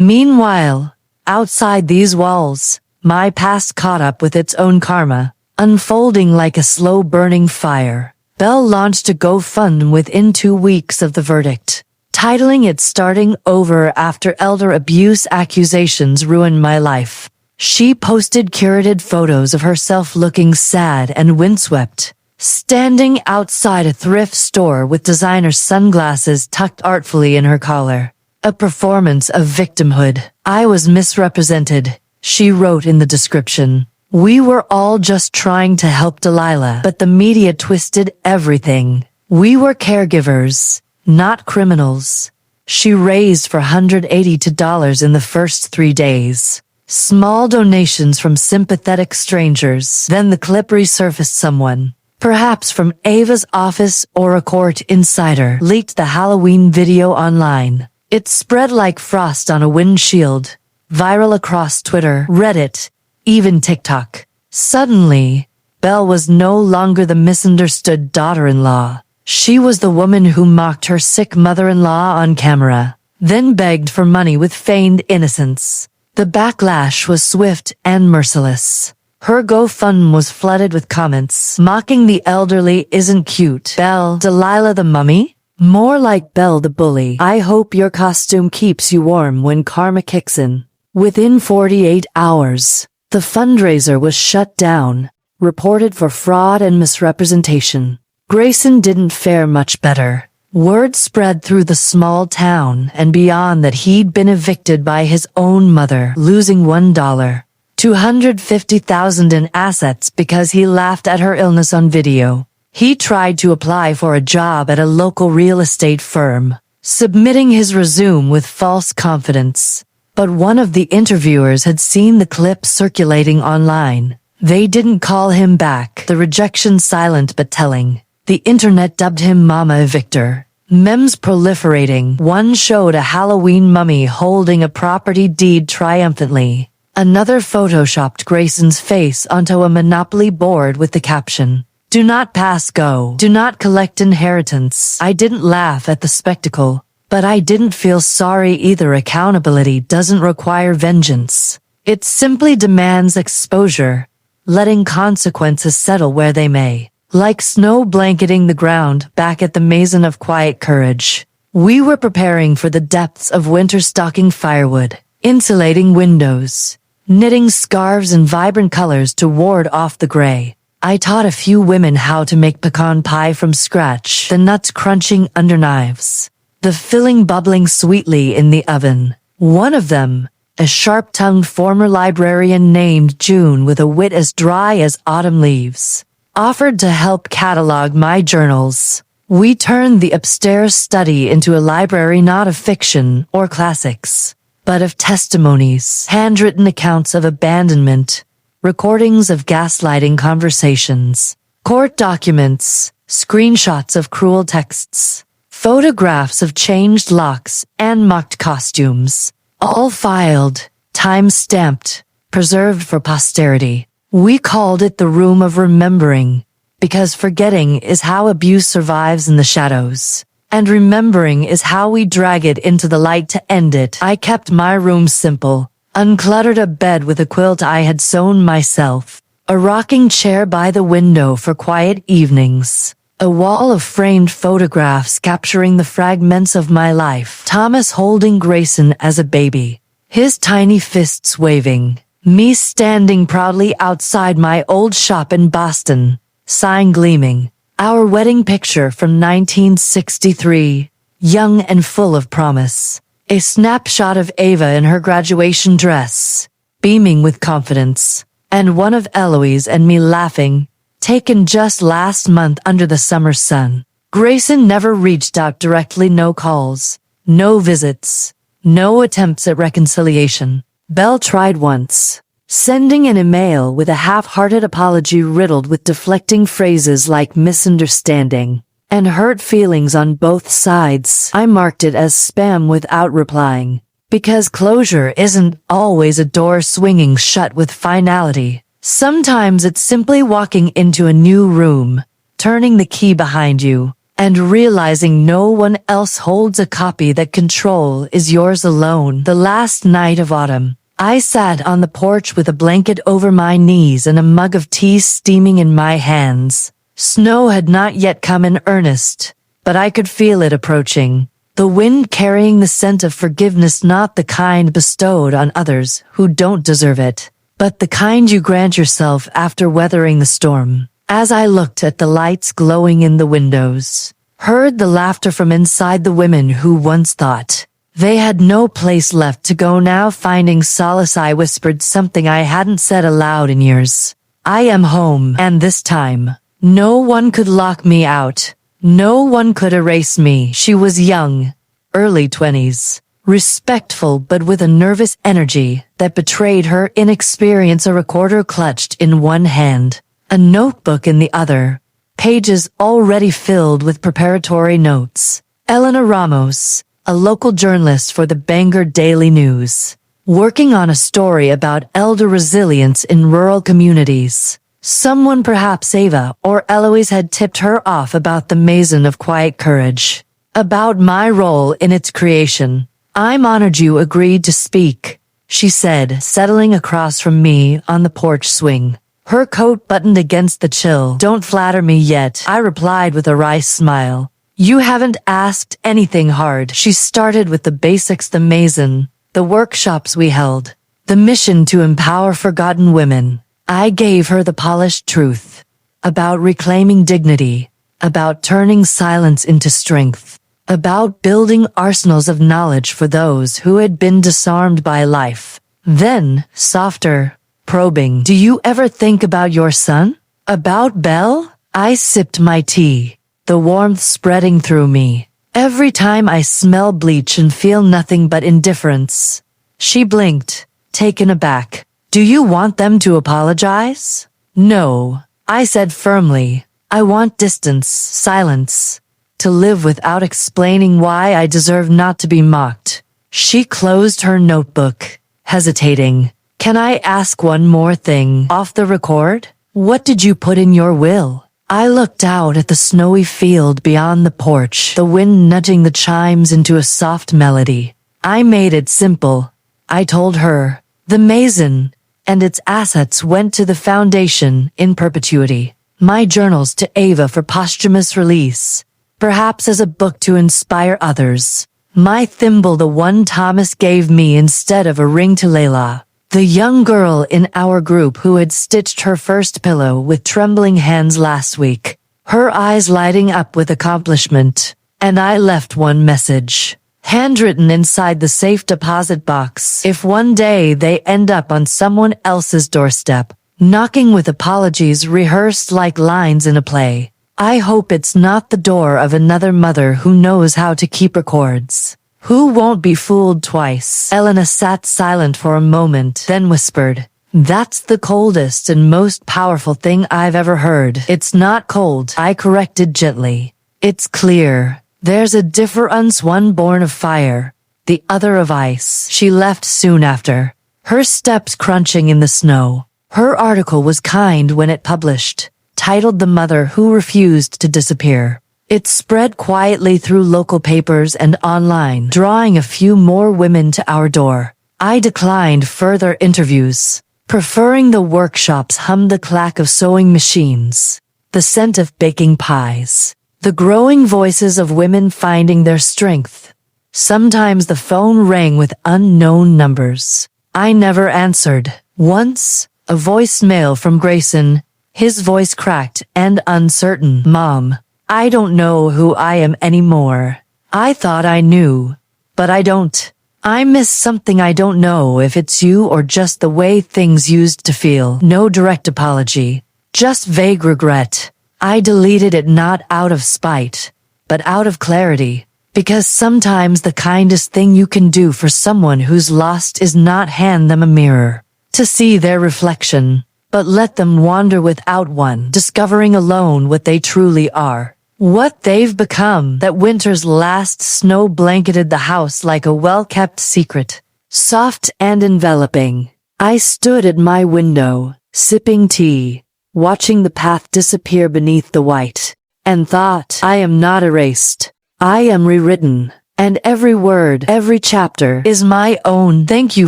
Meanwhile, outside these walls, my past caught up with its own karma, unfolding like a slow-burning fire. Belle launched a GoFundMe within 2 weeks of the verdict, titling it "Starting Over After Elder Abuse Accusations Ruined My Life." She posted curated photos of herself looking sad and windswept, standing outside a thrift store with designer sunglasses tucked artfully in her collar. A performance of victimhood. "I was misrepresented," she wrote in the description. "We were all just trying to help Delilah, but the media twisted everything. We were caregivers, not criminals." She raised for $182 in the first 3 days. Small donations from sympathetic strangers. Then the clip resurfaced. Someone, perhaps from Ava's office or a court insider, leaked the Halloween video online. It spread like frost on a windshield, viral across Twitter, Reddit, even TikTok. Suddenly, Belle was no longer the misunderstood daughter-in-law. She was the woman who mocked her sick mother-in-law on camera, then begged for money with feigned innocence. The backlash was swift and merciless. Her GoFundMe was flooded with comments mocking "the elderly isn't cute. Belle, Delilah the mummy? More like Belle the bully. I hope your costume keeps you warm when karma kicks in." Within 48 hours, the fundraiser was shut down, reported for fraud and misrepresentation. Grayson didn't fare much better. Word spread through the small town and beyond that he'd been evicted by his own mother, losing $250,000 in assets because he laughed at her illness on video. He tried to apply for a job at a local real estate firm, submitting his resume with false confidence. But one of the interviewers had seen the clip circulating online. They didn't call him back, the rejection silent but telling. The internet dubbed him Mama Evictor. Memes proliferating. One showed a Halloween mummy holding a property deed triumphantly. Another photoshopped Grayson's face onto a Monopoly board with the caption, "Do not pass go. Do not collect inheritance." I didn't laugh at the spectacle, but I didn't feel sorry either. Accountability doesn't require vengeance. It simply demands exposure, letting consequences settle where they may. Like snow blanketing the ground back at the Maison of Quiet Courage. We were preparing for the depths of winter, stocking firewood, insulating windows, knitting scarves in vibrant colors to ward off the gray. I taught a few women how to make pecan pie from scratch, the nuts crunching under knives, the filling bubbling sweetly in the oven. One of them, a sharp-tongued former librarian named June with a wit as dry as autumn leaves, offered to help catalog my journals. We turned the upstairs study into a library not of fiction or classics, but of testimonies, handwritten accounts of abandonment, recordings of gaslighting conversations, court documents, screenshots of cruel texts, photographs of changed locks and mocked costumes, all filed, time-stamped, preserved for posterity. We called it the Room of Remembering, because forgetting is how abuse survives in the shadows, and remembering is how we drag it into the light to end it. I kept my room simple, uncluttered: a bed with a quilt I had sewn myself, a rocking chair by the window for quiet evenings, a wall of framed photographs capturing the fragments of my life. Thomas holding Grayson as a baby, his tiny fists waving. Me standing proudly outside my old shop in Boston, sign gleaming. Our wedding picture from 1963, young and full of promise. A snapshot of Ava in her graduation dress, beaming with confidence. And one of Eloise and me laughing, taken just last month under the summer sun. Grayson never reached out directly. No calls, no visits, no attempts at reconciliation. Belle tried once, sending an email with a half-hearted apology riddled with deflecting phrases like misunderstanding and hurt feelings on both sides. I marked it as spam without replying, because closure isn't always a door swinging shut with finality. Sometimes it's simply walking into a new room, turning the key behind you, and realizing no one else holds a copy, that control is yours alone. The last night of autumn, I sat on the porch with a blanket over my knees and a mug of tea steaming in my hands. Snow had not yet come in earnest, but I could feel it approaching. The wind carrying the scent of forgiveness, not the kind bestowed on others who don't deserve it, but the kind you grant yourself after weathering the storm. As I looked at the lights glowing in the windows, heard the laughter from inside, the women who once thought they had no place left to go, now finding solace, I whispered something I hadn't said aloud in years. I am home, and this time, no one could lock me out. No one could erase me. She was young, early 20s, respectful but with a nervous energy that betrayed her inexperience, a recorder clutched in one hand, a notebook in the other, pages already filled with preparatory notes. Elena Ramos, a local journalist for the Bangor Daily News, working on a story about elder resilience in rural communities. Someone, perhaps Ava or Eloise, had tipped her off about the Maison of Quiet Courage, about my role in its creation. I'm honored you agreed to speak, she said, settling across from me on the porch swing, her coat buttoned against the chill. Don't flatter me yet, I replied with a wry smile. You haven't asked anything hard. She started with the basics: the Maison, the workshops we held, the mission to empower forgotten women. I gave her the polished truth about reclaiming dignity, about turning silence into strength, about building arsenals of knowledge for those who had been disarmed by life. Then, softer, probing, do you ever think about your son? About Belle? I sipped my tea, the warmth spreading through me. Every time I smell bleach and feel nothing but indifference. She blinked, taken aback. Do you want them to apologize? No, I said firmly. I want distance, silence, to live without explaining why I deserve not to be mocked. She closed her notebook, hesitating. Can I ask one more thing off the record? What did you put in your will? I looked out at the snowy field beyond the porch, the wind nudging the chimes into a soft melody. I made it simple, I told her. The Maison and its assets went to the foundation in perpetuity. My journals to Ava for posthumous release, perhaps as a book to inspire others. My thimble, the one Thomas gave me instead of a ring, to Layla, the young girl in our group who had stitched her first pillow with trembling hands last week, her eyes lighting up with accomplishment. And I left one message, handwritten inside the safe deposit box. If one day they end up on someone else's doorstep, knocking with apologies rehearsed like lines in a play, I hope it's not the door of another mother who knows how to keep records, who won't be fooled twice. Elena sat silent for a moment, then whispered, That's the coldest and most powerful thing I've ever heard. It's not cold, I corrected gently. It's clear. There's a difference, one born of fire, the other of ice. She left soon after, her steps crunching in the snow. Her article was kind when it published, titled The Mother Who Refused to Disappear. It spread quietly through local papers and online, drawing a few more women to our door. I declined further interviews, preferring the workshops hummed the clack of sewing machines, the scent of baking pies, the growing voices of women finding their strength. Sometimes the phone rang with unknown numbers. I never answered. Once, a voicemail from Grayson, his voice cracked and uncertain. Mom, I don't know who I am anymore. I thought I knew, but I don't. I miss something. I don't know if it's you or just the way things used to feel. No direct apology, just vague regret. I deleted it not out of spite, but out of clarity, because sometimes the kindest thing you can do for someone who's lost is not hand them a mirror to see their reflection, but let them wander without one, discovering alone what they truly are, what they've become. That winter's last snow blanketed the house like a well-kept secret, soft and enveloping. I stood at my window, sipping tea, watching the path disappear beneath the white, and thought, I am not erased. I am rewritten. And every word, every chapter is my own. Thank you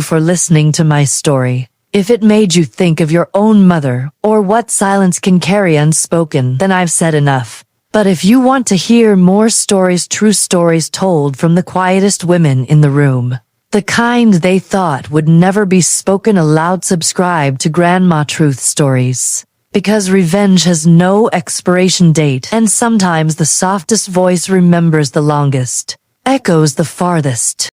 for listening to my story. If it made you think of your own mother, or what silence can carry unspoken, then I've said enough. But if you want to hear more stories, true stories told from the quietest women in the room, the kind they thought would never be spoken aloud, subscribe to Grandma Truth Stories. Because revenge has no expiration date, and sometimes the softest voice remembers the longest, echoes the farthest.